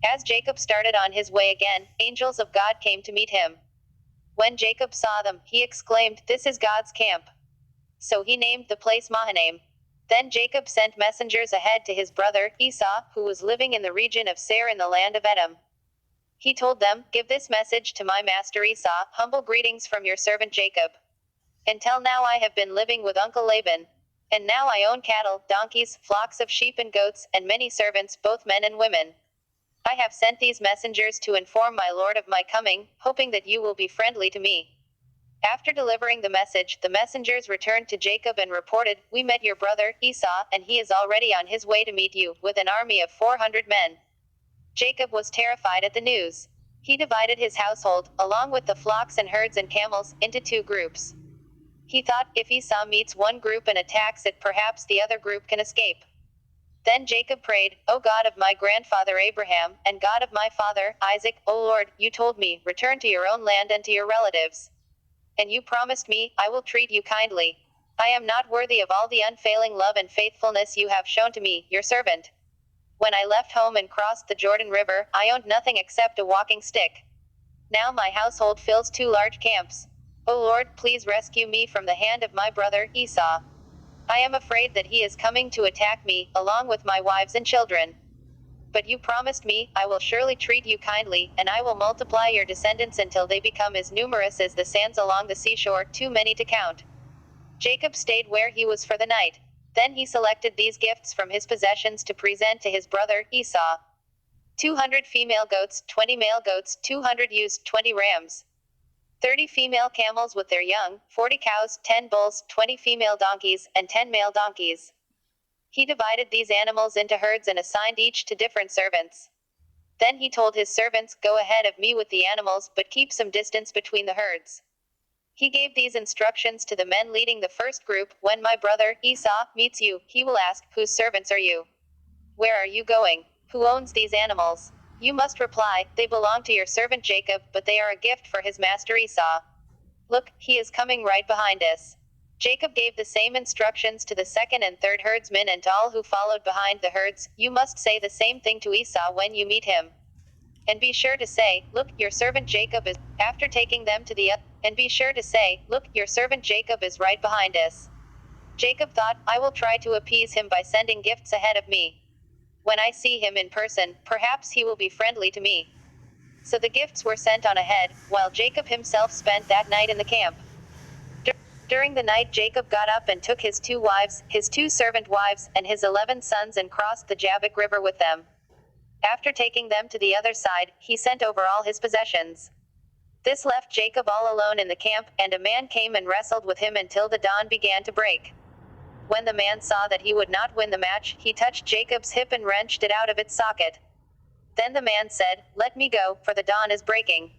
As Jacob started on his way again, angels of God came to meet him. When Jacob saw them, he exclaimed, "This is God's camp." So he named the place Mahanaim. Then Jacob sent messengers ahead to his brother, Esau, who was living in the region of Seir in the land of Edom. He told them, "Give this message to my master Esau, humble greetings from your servant Jacob. Until now I have been living with Uncle Laban. And now I own cattle, donkeys, flocks of sheep and goats, and many servants, both men and women. I have sent these messengers to inform my lord of my coming, hoping that you will be friendly to me." After delivering the message, the messengers returned to Jacob and reported, "We met your brother, Esau, and he is already on his way to meet you, with an army of 400 men. Jacob was terrified at the news. He divided his household, along with the flocks and herds and camels, into 2 groups. He thought, if Esau meets one group and attacks it, perhaps the other group can escape. Then Jacob prayed, "O God of my grandfather Abraham, and God of my father, Isaac, O Lord, you told me, return to your own land and to your relatives. And you promised me, I will treat you kindly. I am not worthy of all the unfailing love and faithfulness you have shown to me, your servant. When I left home and crossed the Jordan River, I owned nothing except a walking stick. Now my household fills 2 large camps. O Lord, please rescue me from the hand of my brother, Esau. I am afraid that he is coming to attack me, along with my wives and children. But you promised me, I will surely treat you kindly, and I will multiply your descendants until they become as numerous as the sands along the seashore, too many to count." Jacob stayed where he was for the night. Then he selected these gifts from his possessions to present to his brother, Esau. 200 female goats, 20 male goats, 200 ewes, 20 rams. 30 female camels with their young, 40 cows, 10 bulls, 20 female donkeys, and 10 male donkeys. He divided these animals into herds and assigned each to different servants. Then he told his servants, "Go ahead of me with the animals, but keep some distance between the herds." He gave these instructions to the men leading the first group, "When my brother, Esau, meets you, he will ask, 'Whose servants are you? Where are you going? Who owns these animals?' You must reply, 'They belong to your servant Jacob, but they are a gift for his master Esau. Look, he is coming right behind us.'" Jacob gave the same instructions to the second and third herdsmen and to all who followed behind the herds. "You must say the same thing to Esau when you meet him. And be sure to say, 'Look, your servant Jacob is,' after taking them to the and be sure to say, 'Look, your servant Jacob is right behind us.'" Jacob thought, "I will try to appease him by sending gifts ahead of me. When I see him in person, perhaps he will be friendly to me." So the gifts were sent on ahead, while Jacob himself spent that night in the camp. During the night Jacob got up and took his 2 wives, his 2 servant wives, and his 11 sons and crossed the Jabbok River with them. After taking them to the other side, he sent over all his possessions. This left Jacob all alone in the camp, and a man came and wrestled with him until the dawn began to break. When the man saw that he would not win the match, he touched Jacob's hip and wrenched it out of its socket. Then the man said, "Let me go, for the dawn is breaking."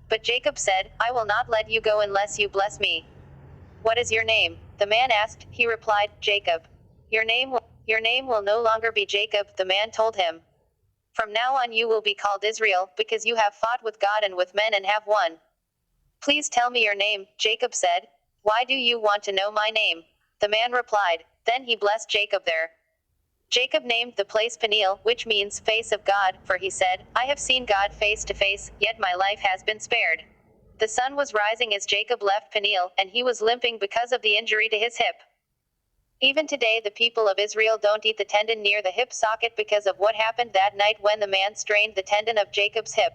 But Jacob said, "I will not let you go unless you bless me." "What is your name?" the man asked. He replied, "Jacob." Your name will no longer be Jacob," the man told him. "From now on you will be called Israel, because you have fought with God and with men and have won." "Please tell me your name," Jacob said. "Why do you want to know my name?" The man replied. Then he blessed Jacob there. Jacob named the place Peniel, which means face of God, for he said, "I have seen God face to face, yet my life has been spared." The sun was rising as Jacob left Peniel, and he was limping because of the injury to his hip. Even today the people of Israel don't eat the tendon near the hip socket because of what happened that night when the man strained the tendon of Jacob's hip.